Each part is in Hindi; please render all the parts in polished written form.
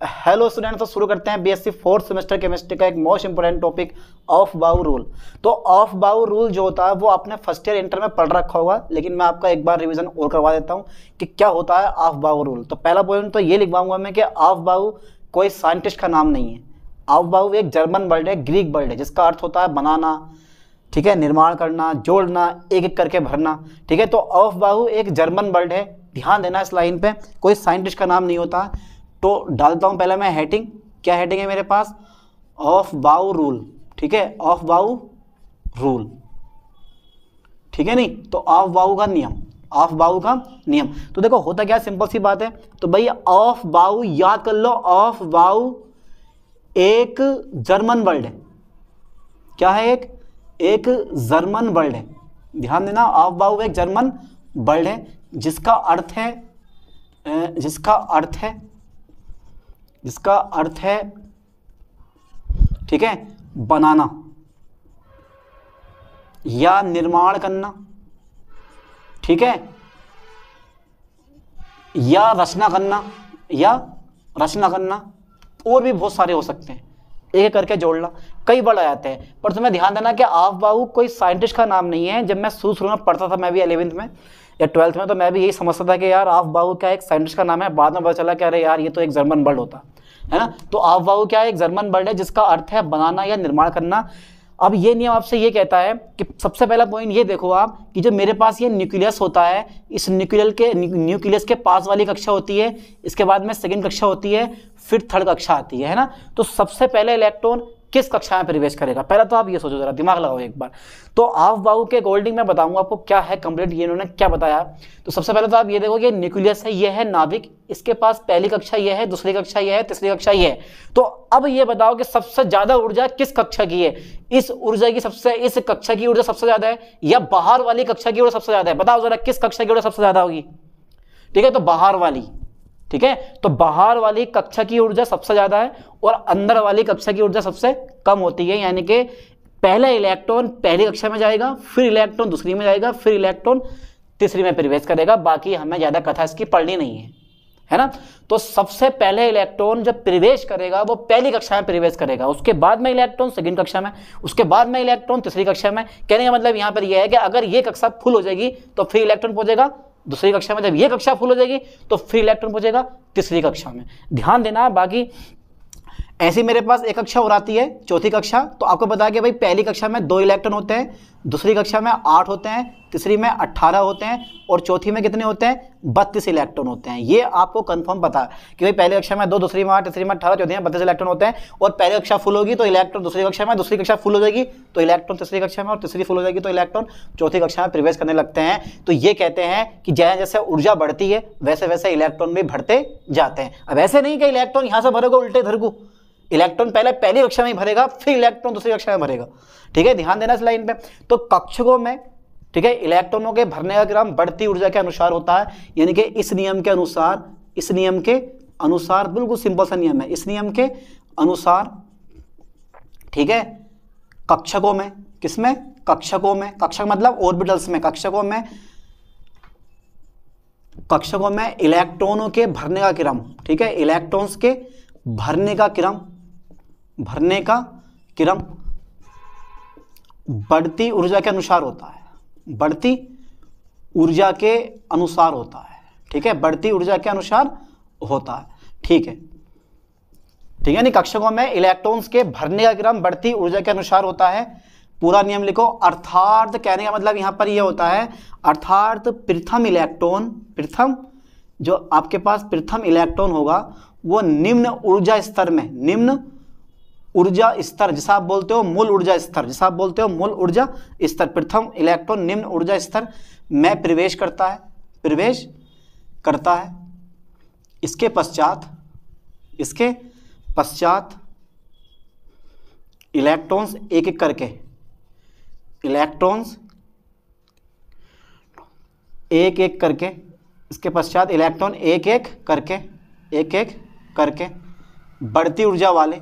हेलो स्टूडेंट, तो शुरू करते हैं बीएससी फोर्थ सेमेस्टर केमिस्ट्री का एक मोस्ट इंपोर्टेंट टॉपिक ऑफ बाउ रूल। तो ऑफ बाउ रूल जो होता है वो आपने फर्स्ट ईयर इंटर में पढ़ रखा होगा, लेकिन मैं आपका एक बार रिवीजन और करवा देता हूँ कि क्या होता है ऑफ बाउ रूल। तो पहला पॉइंट तो ये लिखवाऊंगा मैं कि ऑफ बाउ कोई साइंटिस्ट का नाम नहीं है। ऑफ बाउ एक जर्मन वर्ड है, ग्रीक वर्ड है, जिसका अर्थ होता है बनाना, ठीक है, निर्माण करना, जोड़ना, एक एक करके भरना, ठीक है। तो ऑफ बाउ एक जर्मन वर्ड है, ध्यान देना इस लाइन पे, कोई साइंटिस्ट का नाम नहीं होता। तो डालता हूं पहले मैं हेडिंग। क्या हेडिंग है मेरे पास? ऑफ बाउ रूल, ठीक है, ऑफ बाउ रूल, ठीक है। नहीं तो ऑफ बाउ का नियम, ऑफ बाउ का नियम। तो देखो होता क्या, सिंपल सी बात है। तो भाई ऑफ बाउ याद कर लो, ऑफ बाउ एक जर्मन वर्ड है। क्या है? एक जर्मन वर्ड है, ध्यान देना। ऑफ बाउ एक जर्मन वर्ड है जिसका अर्थ है ठीक है, बनाना या निर्माण करना, ठीक है, या रचना करना, और भी बहुत सारे हो सकते हैं, एक करके जोड़ना, कई वर्ड आ जाते हैं। पर तुम्हें ध्यान देना कि ऑफ बाउ कोई साइंटिस्ट का नाम नहीं है। जब मैं शुरू में पढ़ता था, मैं भी 11th में या 12th में, तो मैं भी यही समझता था कि यार ऑफ बाउ क्या एक साइंटिस्ट का नाम है। बाद में पता चला कि अरे यार ये तो एक जर्मन वर्ड होता है ना। तो ऑफ बाउ क्या है? एक जर्मन वर्ड है जिसका अर्थ है बनाना या निर्माण करना। अब ये नियम आपसे ये कहता है कि सबसे पहला पॉइंट ये देखो आप कि जो मेरे पास ये न्यूक्लियस होता है, इस न्यूक्लियस के पास वाली कक्षा होती है, इसके बाद में सेकंड कक्षा होती है, फिर थर्ड कक्षा आती है ना। तो सबसे पहले इलेक्ट्रॉन किस कक्षा में प्रवेश करेगा, पहला तो आप ये सोचो, जरा दिमाग लगाओ एक बार। तो ऑफ बाउ के अकॉर्डिंग मैं बताऊंगा आपको क्या है कंप्लीट, ये इन्होंने क्या बताया। तो सबसे पहले तो आप ये देखो कि न्यूक्लियस है, ये है नाभिक, इसके पास पहली कक्षा ये है, दूसरी कक्षा ये है, तीसरी कक्षा ये है। तो अब ये बताओ कि सबसे ज्यादा ऊर्जा किस कक्षा की है? इस कक्षा की ऊर्जा सबसे ज्यादा है या बाहर वाली कक्षा की ऊर्जा सबसे ज्यादा है? बताओ जरा किस कक्षा की ऊर्जा सबसे ज्यादा होगी? ठीक है, तो बाहर वाली, ठीक है। तो बाहर वाली कक्षा की ऊर्जा सबसे ज्यादा है और अंदर वाली कक्षा की ऊर्जा सबसे कम होती है। यानी कि पहला इलेक्ट्रॉन पहली कक्षा में जाएगा, फिर इलेक्ट्रॉन दूसरी में जाएगा, फिर इलेक्ट्रॉन तीसरी में प्रवेश करेगा। बाकी हमें ज्यादा कथा इसकी पढ़नी नहीं है ना। तो सबसे पहले इलेक्ट्रॉन जब प्रवेश करेगा वो पहली कक्षा में प्रवेश करेगा, उसके बाद में इलेक्ट्रॉन सेकंड कक्षा में, उसके बाद में इलेक्ट्रॉन तीसरी कक्षा में। कहने का मतलब यहां पर यह है कि अगर ये कक्षा फुल हो जाएगी तो फिर इलेक्ट्रॉन पहुंचेगा दूसरी कक्षा में, जब ये कक्षा फुल हो जाएगी तो फिर इलेक्ट्रॉन पहुंचेगा तीसरी कक्षा में। ध्यान देना। बाकी ऐसी मेरे पास एक कक्षा और आती है, चौथी कक्षा। तो आपको पता है कि भाई पहली कक्षा में 2 इलेक्ट्रॉन होते हैं, दूसरी कक्षा में 8 होते हैं, तीसरी में 18 होते हैं और चौथी में कितने होते हैं? 32 इलेक्ट्रॉन होते हैं। ये आपको कंफर्म पता है कि भाई पहली कक्षा में 2, दूसरी में 8, तीसरी में 18, चौथी में 32 इलेक्ट्रॉन होते हैं। और पहली कक्षा फुल होगी तो इलेक्ट्रॉन दूसरी कक्षा में, दूसरी कक्षा फुल हो जाएगी तो इलेक्ट्रॉन तीसरी कक्षा में, और तीसरी फुल हो जाएगी तो इलेक्ट्रॉन चौथी कक्षा में प्रवेश करने लगते हैं। तो ये कहते हैं कि जैसे जैसे ऊर्जा बढ़ती है वैसे वैसे इलेक्ट्रॉन भी बढ़ते जाते हैं। अब ऐसे नहीं कि इलेक्ट्रॉन यहां से भरेगा उल्टे इधर को, इलेक्ट्रॉन पहले पहली कक्षा में ही भरेगा, फिर इलेक्ट्रॉन दूसरी कक्षा में भरेगा, ठीक है। ध्यान देना इस लाइन पे। तो कक्षकों में, ठीक है, इलेक्ट्रॉनों के भरने का क्रम बढ़ती ऊर्जा के अनुसार होता है। यानी कि इस नियम के अनुसार बिल्कुल सिंपल सा नियम है, इस नियम के अनुसार, ठीक है, कक्षकों में, किसमें? कक्षकों में, कक्षक मतलब ऑर्बिटल्स में, कक्षकों में इलेक्ट्रॉनों के भरने का क्रम, ठीक है, इलेक्ट्रॉन्स के भरने का क्रम बढ़ती ऊर्जा के अनुसार होता है, बढ़ती ऊर्जा के अनुसार होता है, ठीक है, बढ़ती ऊर्जा के अनुसार होता है, ठीक है, ठीक है। नहीं, कक्षकों में इलेक्ट्रॉन्स के भरने का क्रम बढ़ती ऊर्जा के अनुसार होता है। पूरा नियम लिखो। अर्थात कहने का मतलब यहां पर यह होता है, अर्थात प्रथम जो आपके पास प्रथम इलेक्ट्रॉन होगा वो निम्न ऊर्जा स्तर में, निम्न ऊर्जा स्तर जिसे आप बोलते हो मूल ऊर्जा स्तर, प्रथम इलेक्ट्रॉन निम्न ऊर्जा स्तर में प्रवेश करता है। इसके पश्चात इलेक्ट्रॉन्स एक एक करके, इसके पश्चात इलेक्ट्रॉन एक एक करके बढ़ती ऊर्जा वाले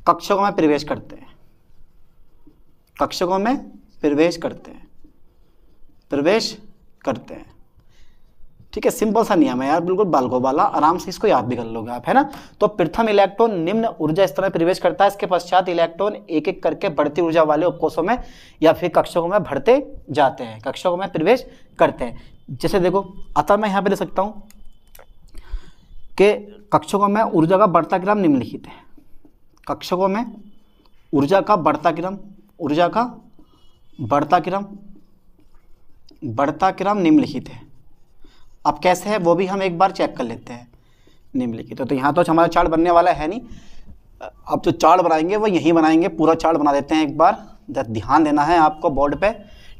कक्षकों में प्रवेश करते हैं, प्रवेश करते हैं। ठीक है, सिंपल सा नियम है यार, बिल्कुल बालको वाला, आराम से इसको याद भी कर लोगे आप, है ना। तो प्रथम इलेक्ट्रॉन निम्न ऊर्जा स्तर में प्रवेश करता है, इसके पश्चात इलेक्ट्रॉन एक एक करके बढ़ती ऊर्जा वाले उपकोषों में या फिर कक्षकों में बढ़ते जाते हैं, कक्षकों में प्रवेश करते हैं। जैसे देखो, अतः मैं यहाँ पे दे सकता हूँ कि कक्षकों में ऊर्जा का बढ़ता क्रम निम्नलिखित है, कक्षकों में ऊर्जा का बढ़ता क्रम, ऊर्जा का बढ़ता क्रम निम्नलिखित है। अब कैसे है वो भी हम एक बार चेक कर लेते हैं, निम्नलिखित। तो यहाँ तो हमारा चार्ट बनने वाला है नहीं, अब जो चार्ट बनाएंगे वो यहीं बनाएंगे, पूरा चार्ट बना देते हैं एक बार, ध्यान देना है आपको बोर्ड पे,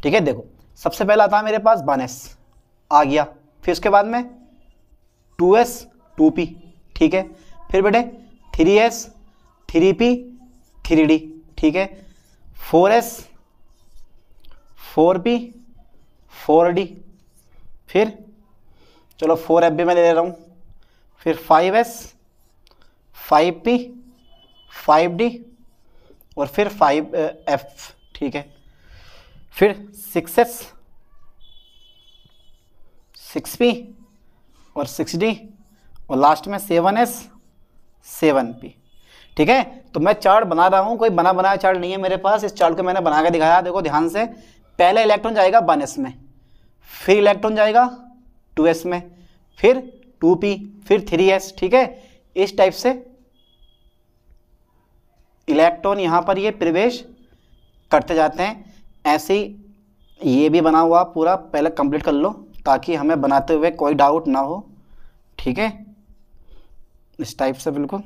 ठीक है। देखो सबसे पहला आता है मेरे पास 1s आ गया, फिर उसके बाद में 2s 2p, ठीक है, फिर बेटे 3s 3p 3d, ठीक है, 4s 4p 4d, फिर चलो 4f भी मैं ले रहा हूँ, फिर 5s 5p 5d और फिर 5f, ठीक है, फिर 6s 6p और 6d और लास्ट में 7s 7p, ठीक है। तो मैं चार्ट बना रहा हूँ, कोई बना बनाया चार्ट नहीं है मेरे पास, इस चार्ट को मैंने बना के दिखाया, देखो ध्यान से। पहले इलेक्ट्रॉन जाएगा 1s में, फिर इलेक्ट्रॉन जाएगा 2s में, फिर 2p, फिर 3s, ठीक है। इस टाइप से इलेक्ट्रॉन यहाँ पर ये प्रवेश करते जाते हैं। ऐसे ही ये भी बना हुआ पूरा, पहले कंप्लीट कर लो ताकि हमें बनाते हुए कोई डाउट ना हो, ठीक है। इस टाइप से बिल्कुल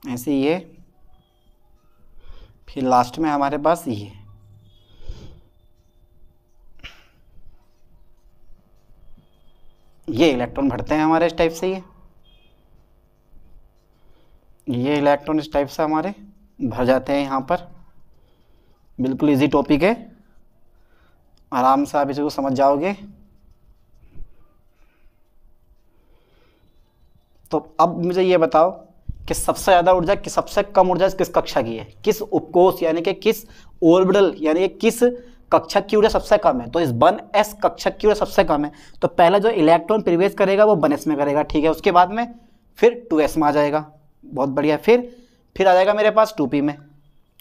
ऐसे ये, फिर लास्ट में हमारे पास ये इलेक्ट्रॉन भरते हैं हमारे इस टाइप से, ये इलेक्ट्रॉन इस टाइप से हमारे भर जाते हैं यहाँ पर। बिल्कुल इजी टॉपिक है, आराम से आप इसको समझ जाओगे। तो अब मुझे ये बताओ कि सबसे ज़्यादा ऊर्जा कि सबसे कम ऊर्जा किस कक्षा की है, किस उपकोष यानी कि किस ऑर्बिटल यानी कि किस कक्षक की ऊर्जा सबसे कम है। तो इस 1s कक्षक की ऊर्जा सबसे कम है, तो पहला जो इलेक्ट्रॉन प्रवेश करेगा वो 1s में करेगा, ठीक है। उसके बाद में फिर 2s में आ जाएगा, बहुत बढ़िया, फिर आ जाएगा मेरे पास 2p में,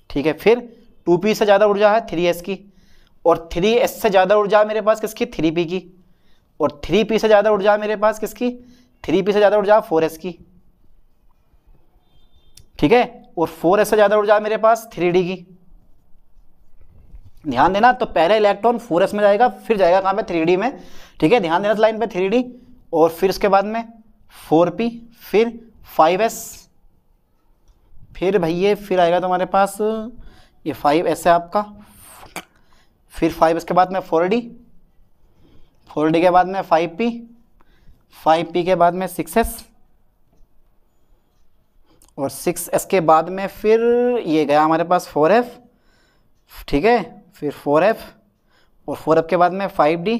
ठीक है। फिर 2p से ज़्यादा ऊर्जा है 3s की, और 3s से ज़्यादा ऊर्जा है मेरे पास किसकी, 3p की, और 3p से ज़्यादा ऊर्जा है मेरे पास किसकी, 3p से ज़्यादा ऊर्जा 4s की, ठीक है, और 4s से ज़्यादा ऊर्जा है मेरे पास 3d की। ध्यान देना, तो पहले इलेक्ट्रॉन 4s में जाएगा, फिर जाएगा कहाँ पे, 3d में, ठीक है। ध्यान देना इस लाइन पे 3d, और फिर उसके बाद में 4p, फिर 5s, फिर भैया फिर आएगा तुम्हारे पास ये 5s है आपका, फिर 5 के बाद में 4d, 4d के बाद में 5p, 5p के बाद में 6s, और 6s के बाद में फिर ये गया हमारे पास 4f, ठीक है, फिर 4f, और 4f के बाद में 5d,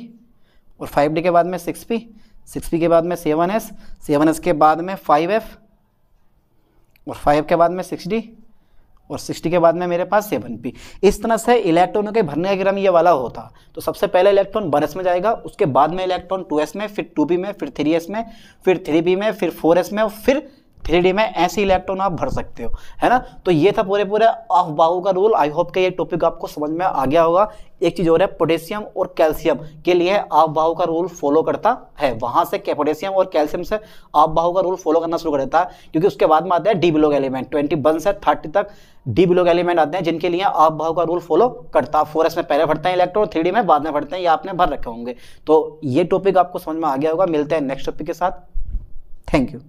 और 5d के बाद में 6p, 6p के बाद में 7s, 7s के बाद में 5f, और 5 के बाद में 6d, और 6d के बाद में मेरे पास 7p। इस तरह से इलेक्ट्रॉनों के भरने का क्रम ये वाला होता। तो सबसे पहले इलेक्ट्रॉन 1s में जाएगा, उसके बाद में इलेक्ट्रॉन 2s में, फिर 2p में, फिर 3s में, फिर 3p में, फिर 4s में, और फिर 3d में। ऐसे इलेक्ट्रॉन आप भर सकते हो, है ना। तो ये था पूरे ऑफ बाहु का रूल। आई होप कि ये टॉपिक आपको समझ में आ गया होगा। एक चीज़ और है, पोटेशियम और कैल्शियम के लिए ऑफ बाहु का रूल फॉलो करता है, वहां से पोटेशियम और कैल्शियम से ऑफ बाहु का रूल फॉलो करना शुरू कर देता है, क्योंकि उसके बाद में आते हैं डी बिलोग एलिमेंट। 21 से 30 तक डी बिलोग एलिमेंट आते हैं जिनके लिए ऑफ बाहु का रूल फॉलो करता है। 4s में पहले भरते हैं इलेक्ट्रॉन, 3d में बाद में भरते हैं, ये आपने भर रखे होंगे। तो ये टॉपिक आपको समझ में आ गया होगा। मिलते हैं नेक्स्ट टॉपिक के साथ। Thank you.